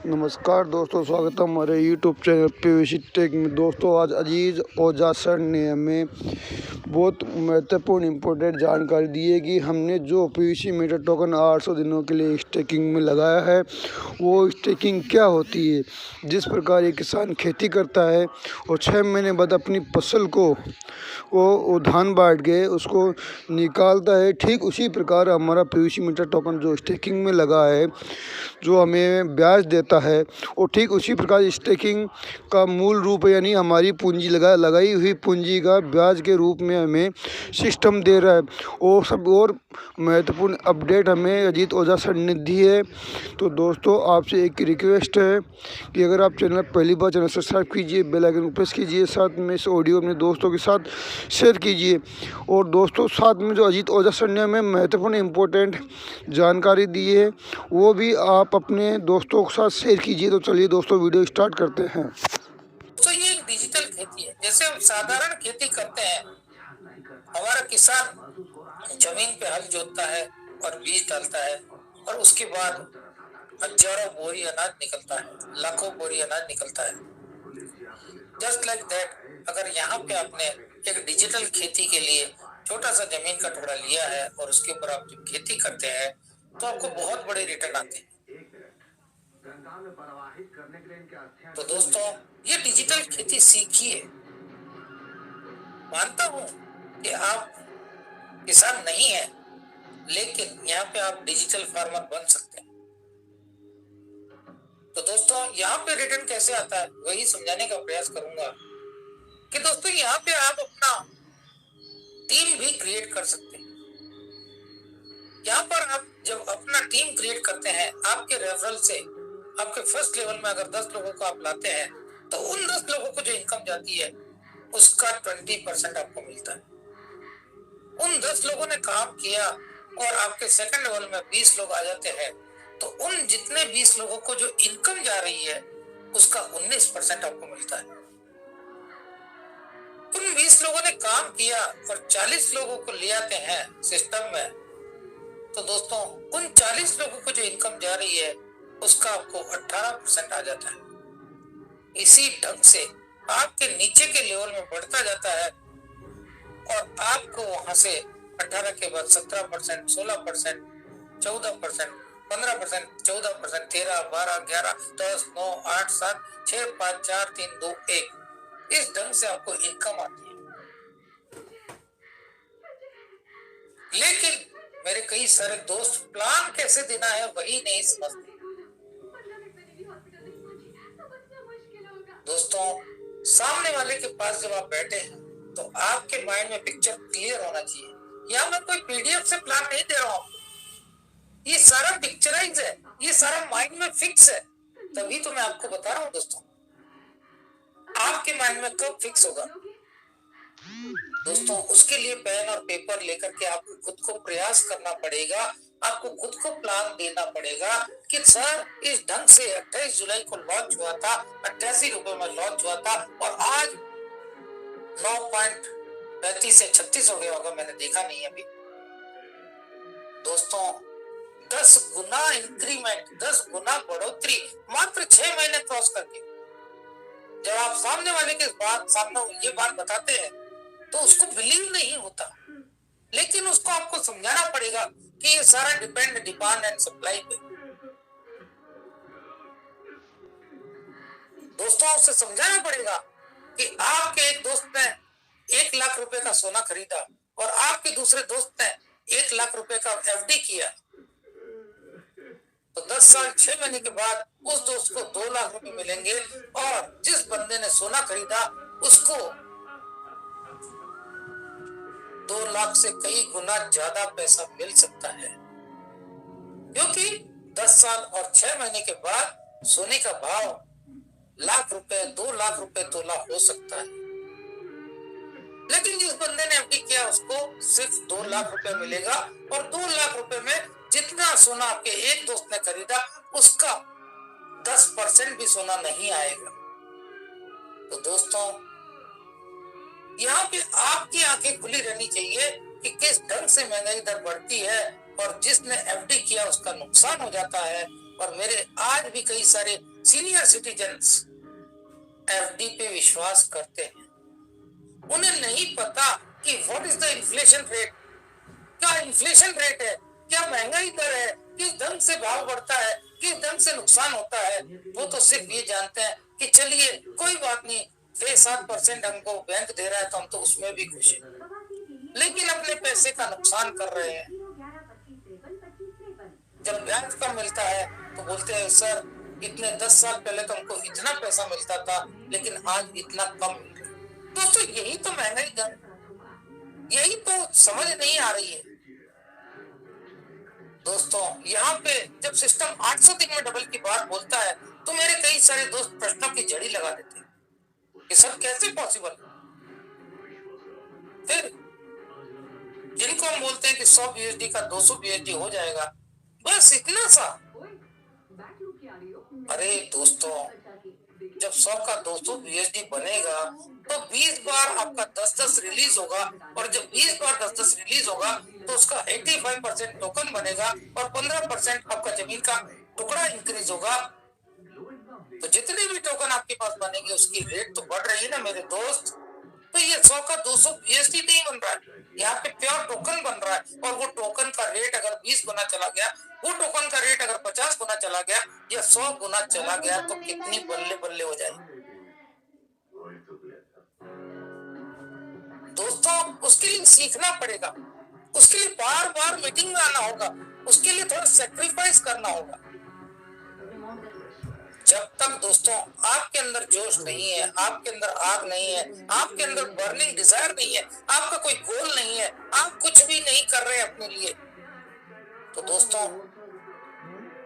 नमस्कार दोस्तों, स्वागत है हमारे यूट्यूब चैनल पीवीसी टेक में। दोस्तों, आज अजीज़ ओझा सर ने हमें बहुत महत्वपूर्ण इम्पोर्टेंट जानकारी दी है कि हमने जो पीवीसी मीटर टोकन 800 दिनों के लिए स्टेकिंग में लगाया है वो स्टेकिंग क्या होती है। जिस प्रकार एक किसान खेती करता है और 6 महीने बाद अपनी फसल को वो धान बांट के उसको निकालता है, ठीक उसी प्रकार हमारा पीवीसी मीटर टोकन जो स्टेकिंग में लगा है, जो हमें ब्याज देता है, और ठीक उसी प्रकार स्टेकिंग का मूल रूप यानी हमारी पूंजी लगाई हुई पूंजी का ब्याज के रूप में हमें सिस्टम दे रहा है। और सब और महत्वपूर्ण अपडेट हमें अजीत ओझा सर ने दी है। तो दोस्तों, आपसे एक रिक्वेस्ट है कि अगर आप चैनल पहली बार चैनल सब्सक्राइब कीजिए, बेल आइकन को प्रेस कीजिए, साथ में इस ऑडियो अपने दोस्तों के साथ शेयर कीजिए। और दोस्तों, साथ में जो अजीत ओझा सर ने हमें महत्वपूर्ण इम्पोर्टेंट जानकारी दी है वो भी आप अपने दोस्तों के साथ शेयर कीजिए। तो चलिए दोस्तों, वीडियो स्टार्ट करते हैं। तो ये एक डिजिटल खेती है। जैसे हम साधारण खेती करते हैं, हमारा किसान जमीन पे हल जोतता है और बीज डालता है और उसके बाद हजारों बोरी अनाज निकलता है, लाखों बोरी अनाज निकलता है। जस्ट लाइक दैट, अगर यहाँ पे आपने एक डिजिटल खेती के लिए छोटा सा जमीन का टुकड़ा लिया है और उसके ऊपर आप जब खेती करते हैं तो आपको बहुत बड़े रिटर्न आते हैं। तो दोस्तों, ये डिजिटल खेती सीखिए। मानता हूं कि आप किसान नहीं है, लेकिन यहाँ पे आप डिजिटल फार्मर बन सकते हैं। तो दोस्तों, यहाँ पे रिटर्न कैसे आता है वही समझाने का प्रयास करूंगा कि दोस्तों, यहाँ पे आप अपना टीम भी क्रिएट कर सकते हैं। यहाँ पर आप जब अपना टीम क्रिएट करते हैं, आपके रेफरल से आपके फर्स्ट लेवल में अगर 10 लोगों को आप लाते हैं तो उन 10 लोगों को जो इनकम जाती है उसका 20% आपको मिलता है। उन 10 लोगों ने काम किया और आपके सेकंड लेवल में 20 लोग आ जाते हैं, तो उन जितने 20 लोगों को जो इनकम जा रही है उसका 19% आपको मिलता है। उन 20 लोगों ने काम किया और 40 लोगों को ले आते हैं सिस्टम में, तो दोस्तों उन 40 लोगों को जो इनकम जा रही है उसका आपको 18% आ जाता है। इसी ढंग से आपके नीचे के लेवल में बढ़ता जाता है और आपको वहां से 18 के बाद 17%, 16%, 14%, 15%, 14%, 13, 12, 11, 10, 9, 8, 7, 6, 5, 4, 3, 2, 1, इस ढंग से आपको इनकम आती है। लेकिन मेरे कई सारे दोस्त प्लान कैसे देना है वही नहीं समझते। दोस्तों, सामने वाले के पास जब आप बैठे हैं तो आपके माइंड में पिक्चर क्लियर होना चाहिए। यहाँ मैं कोई पीडीएफ से प्लान नहीं दे रहा हूँ, ये सारा पिक्चराइज है, ये सारा माइंड में फिक्स है। तभी तो मैं आपको बता रहा हूँ दोस्तों, आपके माइंड में कब फिक्स होगा दोस्तों, उसके लिए पेन और पेपर लेकर के आपको खुद को प्रयास करना पड़ेगा। आपको खुद को प्लान देना पड़ेगा कि सर इस ढंग से 28 जुलाई को लॉन्च हुआ था, 88 रुपए में लॉन्च हुआ था और आज 9.35 से 36 हो गया होगा, मैंने देखा नहीं अभी। दोस्तों, 10 गुना इंक्रीमेंट, 10 गुना बढ़ोतरी मात्र 6 महीने क्रॉस करके। जब आप सामने वाले के सामने ये बात बताते हैं तो उसको बिलीव नहीं होता, लेकिन उसको आपको समझाना पड़ेगा कि ये सारा डिमांड एंड सप्लाई पे। दोस्तों, उसे समझाना पड़ेगा कि आपके एक दोस्त ने 1 लाख रुपए का सोना खरीदा और आपके दूसरे दोस्त ने 1 लाख रुपए का एफडी किया, तो 10 साल 6 महीने के बाद उस दोस्त को 2 लाख रुपए मिलेंगे और जिस बंदे ने सोना खरीदा उसको 2 लाख से कई गुना ज्यादा पैसा मिल सकता है, क्योंकि 10 साल और 6 महीने के बाद सोने का भाव लाख रुपए, 2 लाख रुपए तोला हो सकता है। लेकिन जिस बंदे ने एफडी किया उसको सिर्फ 2 लाख रुपए मिलेगा और 2 लाख रुपए में जितना सोना आपके एक दोस्त ने खरीदा उसका 10% भी सोना नहीं आएगा। तो दोस्तों, यहाँ पे आपकी आंखें खुली रहनी चाहिए कि किस ढंग से महंगाई दर बढ़ती है और जिसने एफडी किया उसका नुकसान हो जाता है। और मेरे आज भी कई सारे सीनियर सिटीजन्स एफडी पे विश्वास करते हैं। उन्हें नहीं पता कि what is the inflation rate, क्या इन्फ्लेशन रेट है, क्या महंगाई दर है, किस ढंग से भाव बढ़ता है, किस ढंग से नुकसान होता है। वो तो सिर्फ ये जानते हैं कि चलिए कोई बात नहीं, 6-7% हमको बैंक दे रहा है तो हम तो उसमें भी खुश हैं, लेकिन अपने पैसे का नुकसान कर रहे हैं। जब ब्याज कम मिलता है तो बोलते हैं सर इतने 10 साल पहले तो हमको इतना पैसा मिलता था लेकिन आज इतना कम मिल रहा है। दोस्तों यही तो महंगाई दर, यही तो समझ नहीं आ रही है। दोस्तों यहाँ पे जब सिस्टम 800 दिन में डबल की बात बोलता है तो मेरे कई सारे दोस्त प्रश्नों की जड़ी लगा देते हैं कि सर कैसे पॉसिबल। फिर जिनको हम बोलते हैं कि 100 बीएसडी का 200 बीएसडी हो जाएगा, बस इतना सा। अरे दोस्तों जब 100 का 200 बीएसडी बनेगा तो 20 बार आपका 10-10 रिलीज होगा, और जब 20 बार 10-10 रिलीज होगा तो उसका 85% टोकन बनेगा और 15% आपका जमीन का टुकड़ा इंक्रीज होगा। तो जितने भी टोकन आपके पास बनेंगे उसकी रेट तो बढ़ रही है ना मेरे दोस्त। तो ये 100 का 200 बीएसडी नहीं बन रहा है, यहाँ पे प्योर टोकन बन रहा है। और वो टोकन का रेट अगर 20 गुना चला गया, वो टोकन का रेट अगर 50 गुना चला गया या 100 गुना चला गया तो कितनी बल्ले बल्ले हो जाएगी दोस्तों। उसके लिए सीखना पड़ेगा, उसके लिए बार बार मीटिंग में आना होगा, उसके लिए थोड़ा सेक्रीफाइस करना होगा। जब तक दोस्तों आपके अंदर जोश नहीं है, आपके अंदर आग नहीं है, आपके अंदर बर्निंग डिजायर नहीं है, आपका कोई गोल नहीं है, आप कुछ भी नहीं कर रहे अपने लिए, तो दोस्तों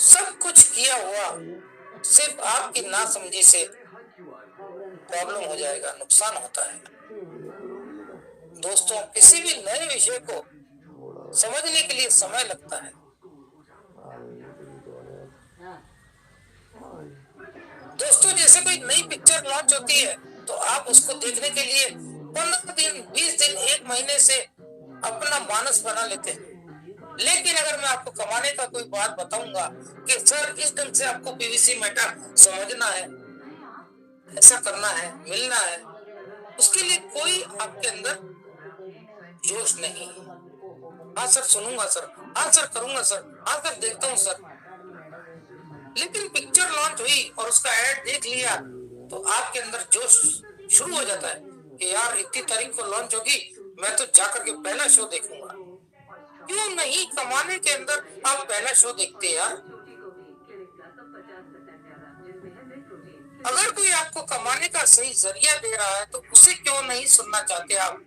सब कुछ किया हुआ सिर्फ आपकी नासमझी से प्रॉब्लम हो जाएगा, नुकसान होता है। दोस्तों किसी भी नए विषय को समझने के लिए समय लगता है। दोस्तों जैसे कोई नई पिक्चर लॉन्च होती है तो आप उसको देखने के लिए 15 दिन, 20 दिन, 1 महीने से अपना मानस बना लेते हैं। लेकिन अगर मैं आपको कमाने का कोई बात बताऊंगा कि सर इस ढंग से आपको पीवीसी मेटा समझना है, ऐसा करना है, मिलना है, उसके लिए कोई आपके अंदर जोश नहीं है। हाँ सर सुनूंगा सर, हाँ सर करूंगा सर, हाँ सर देखता हूँ सर। लेकिन पिक्चर लॉन्च हुई और उसका ऐड देख लिया तो आपके अंदर जोश शुरू हो जाता है कि यार इतनी तारीख को लॉन्च होगी, मैं तो जाकर के पहला शो देखूंगा। क्यों नहीं कमाने के अंदर आप पहला शो देखते हैं यार। अगर कोई आपको कमाने का सही जरिया दे रहा है तो उसे क्यों नहीं सुनना चाहते आप।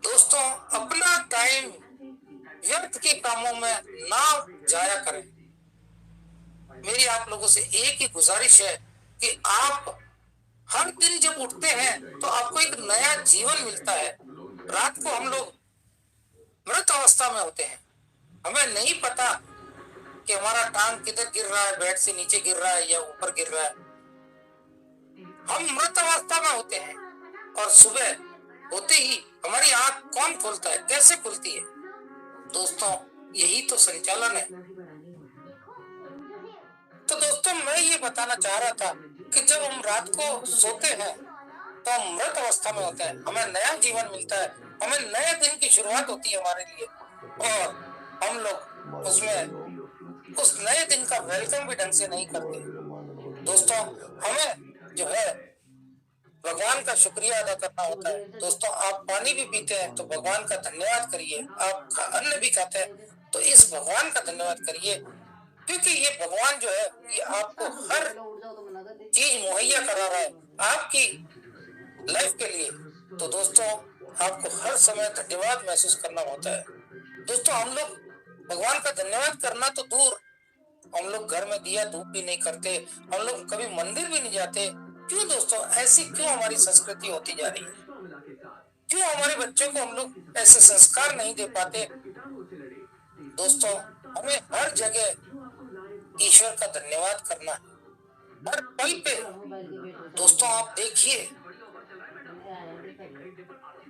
दोस्तों अपना टाइम व्यर्थ के कामों में ना जाया करें। मेरी आप लोगों से एक ही गुजारिश है कि आप हर दिन जब उठते हैं तो आपको एक नया जीवन मिलता है। रात को हम लोग मृत अवस्था में होते हैं, हमें नहीं पता कि हमारा टांग किधर गिर रहा है, बेड से नीचे गिर रहा है या ऊपर गिर रहा है। हम मृत अवस्था में होते हैं और सुबह होते ही हमारी आंख कौन खोलता है, कैसे खुलती है। दोस्तों यही तो संचालन है। तो दोस्तों मैं ये बताना चाह रहा था कि जब हम रात को सोते हैं तो हम मृत अवस्था में होते हैं, हमें नया जीवन मिलता है, हमें नए दिन की शुरुआत होती है हमारे लिए, और हम लोग उसमें उस नए दिन का वेलकम भी ढंग से नहीं करते। दोस्तों हमें जो है भगवान का शुक्रिया अदा करना होता है। दोस्तों आप पानी भी पीते हैं तो भगवान का धन्यवाद करिए, आप अन्न भी खाते हैं तो इस भगवान का धन्यवाद करिए, क्योंकि ये भगवान जो है ये आपको हर चीज मुहैया करा रहा है आपकी लाइफ के लिए। तो दोस्तों आपको हर समय धन्यवाद महसूस करना होता है। दोस्तों हम लोग भगवान का धन्यवाद करना तो दूर, हम लोग घर में दिया धूप भी नहीं करते, हम लोग कभी मंदिर भी नहीं जाते। क्यों दोस्तों, ऐसी क्यों हमारी संस्कृति होती जा रही है? क्यों हमारे बच्चों को हम लोग ऐसे संस्कार नहीं दे पाते? दोस्तों हमें हर जगह ईश्वर का धन्यवाद करना है, हर पल पे। दोस्तों आप देखिए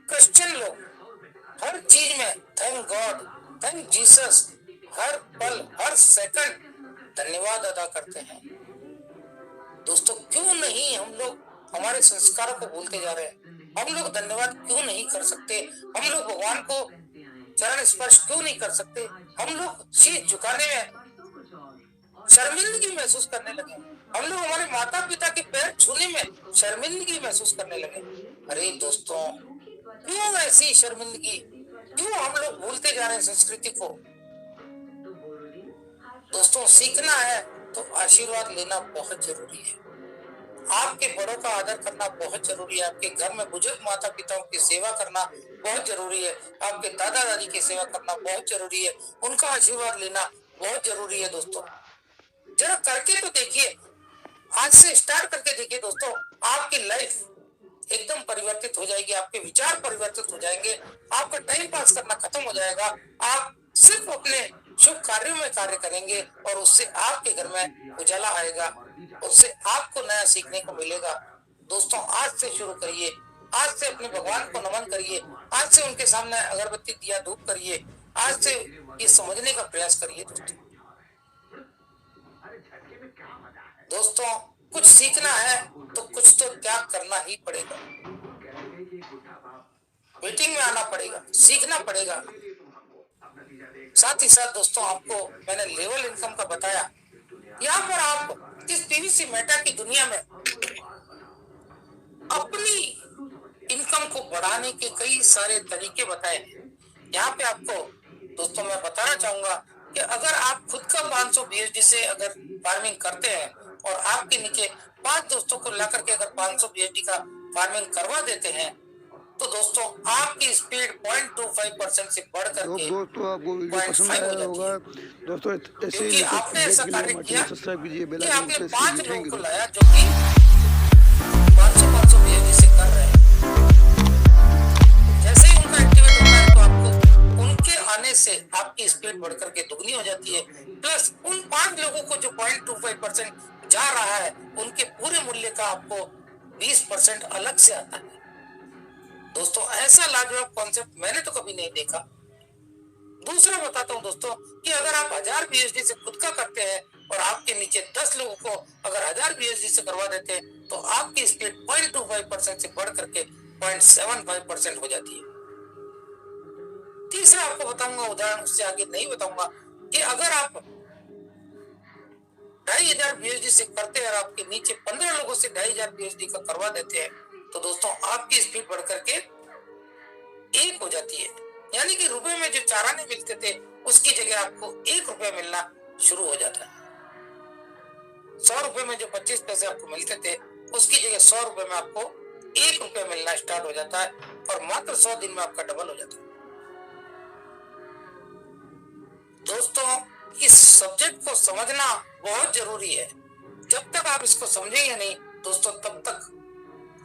क्रिश्चियन लोग हर चीज में थैंक गॉड, थैंक जीसस, हर पल हर सेकंड धन्यवाद अदा करते हैं। दोस्तों क्यों नहीं हम लोग हमारे संस्कारों को भूलते जा रहे हैं? हम लोग धन्यवाद क्यों नहीं कर सकते? हम लोग भगवान को चरण स्पर्श क्यों नहीं कर सकते? हम लोग शीश झुकाने में शर्मिंदगी महसूस करने लगे। हम लोग हमारे माता पिता के पैर छूने में शर्मिंदगी महसूस करने लगे। अरे दोस्तों, क्यों ऐसी शर्मिंदगी? क्यों हम लोग भूलते जा रहे हैं संस्कृति को? दोस्तों सीखना है तो आशीर्वाद लेना बहुत जरूरी है। आपके बड़ों का आदर करना बहुत जरूरी है। आपके घर में बुजुर्ग माता पिताओं की सेवा करना बहुत जरूरी है। आपके दादा दादी की सेवा करना बहुत जरूरी है। उनका आशीर्वाद लेना बहुत जरूरी है। दोस्तों जरा करके तो देखिए, आज से स्टार्ट करके देखिए दोस्तों, आपकी लाइफ एकदम परिवर्तित हो जाएगी। आपके विचार परिवर्तित हो जाएंगे। आपका टाइम पास करना खत्म हो जाएगा। आप सिर्फ अपने शुभ कार्यों में कार्य करेंगे और उससे आपके घर में उजाला आएगा। उससे आपको नया सीखने को मिलेगा। दोस्तों आज से शुरू करिए। आज से अपने भगवान को नमन करिए। आज से उनके सामने अगरबत्ती दिया धूप करिए। आज से ये समझने का प्रयास करिए। दोस्तों कुछ सीखना है तो कुछ तो त्याग करना ही पड़ेगा। मीटिंग में आना पड़ेगा, सीखना पड़ेगा। साथ ही साथ दोस्तों आपको मैंने लेवल इनकम का बताया। यहाँ पर आप इस पीवीसी मेटा की दुनिया में अपनी इनकम को बढ़ाने के कई सारे तरीके बताए हैं। यहाँ पे आपको दोस्तों मैं बताना चाहूंगा कि अगर आप खुद का 500 बीएचडी से अगर फार्मिंग करते हैं और आपके नीचे 5 दोस्तों को ला करके अगर 500 बीएचडी का फार्मिंग करवा देते हैं तो दोस्तों आपकी स्पीड 0.25% से बढ़ करके दोस्तों आपको वीडियो पसंद आया होगा। दोस्तों ऐसे ही आपने ऐसा कार्य किया सब्सक्राइब कीजिए, बेल कि आइकन आपने प्रेस 5 कीजिए। लोगों को लाया जो कि 500 बीएचडी से कर रहे हैं। जैसे ही उनका एक्टिवेट होता है तो आपको उनके आने से आपकी स्पीड बढ़ करके दुगनी हो जाती है। प्लस उन 5 लोगों को जो 0.25% जा रहा है उनके पूरे मूल्य का आपको 20% अलग से आता है। दोस्तों ऐसा लाजवाब कॉन्सेप्ट मैंने तो कभी नहीं देखा। दूसरा बताता हूँ दोस्तों कि अगर आप 1000 बीएचडी से खुद का करते हैं और आपके नीचे 10 लोगों को अगर 1000 बीएचडी से करवा देते हैं तो आपकी स्पीड 0.25% से बढ़ करके 0.75% हो जाती है। तीसरा आपको बताऊंगा उदाहरण, उससे आगे नहीं बताऊंगा, कि अगर आप 2500 बीएचडी से करते हैं और आपके नीचे 15 लोगों से 2500 बीएचडी का करवा देते हैं तो दोस्तों आपकी स्पीड बढ़ करके 1 हो जाती है। यानी कि रुपए में जो 4 आने मिलते थे उसकी जगह आपको 1 रुपया मिलना शुरू हो जाता है। 100 रुपए में जो 25 पैसे आपको मिलते थे उसकी जगह 100 रुपए में आपको 1 रुपया मिलना स्टार्ट हो जाता है और मात्र 100 दिन में आपका डबल हो जाता है। दोस्तों इस सब्जेक्ट को समझना बहुत जरूरी है। जब तक आप इसको समझेंगे नहीं दोस्तों तब तक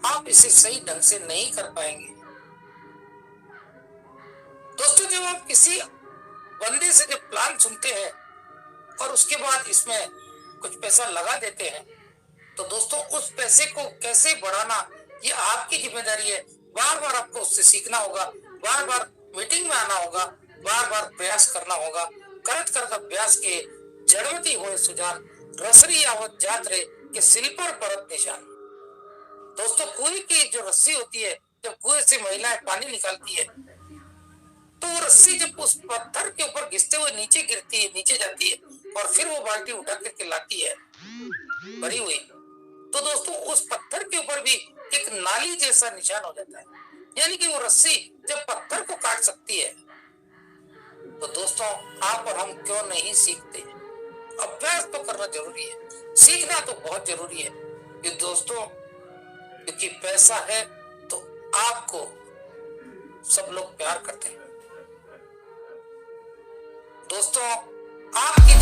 आप इसे सही ढंग से नहीं कर पाएंगे। दोस्तों जब आप किसी बंदे से जब प्लान सुनते हैं और उसके बाद इसमें कुछ पैसा लगा देते हैं तो दोस्तों उस पैसे को कैसे बढ़ाना ये आपकी जिम्मेदारी है। बार बार आपको उससे सीखना होगा, बार बार मीटिंग में आना होगा, बार बार प्रयास करना होगा। करत करत अभ्यास के जड़वती हुए सुजान रसरी आवत जात रे के सिल पर परत निशान। दोस्तों कुएं की जो रस्सी होती है, जब कुएं से महिलाएं पानी निकालती है तो वो रस्सी जब उस पत्थर के ऊपर घिसते हुए नीचे गिरती है, नीचे जाती है और फिर वो बाल्टी उठा करके लाती है भरी हुई, तो दोस्तों उस पत्थर के ऊपर भी एक नाली जैसा निशान हो जाता है। यानी कि वो रस्सी जब पत्थर को काट सकती है तो दोस्तों आप और हम क्यों नहीं सीखते? अभ्यास तो करना जरूरी है, सीखना तो बहुत जरूरी है कि दोस्तों, क्योंकि पैसा है तो आपको सब लोग प्यार करते हैं। दोस्तों आपकी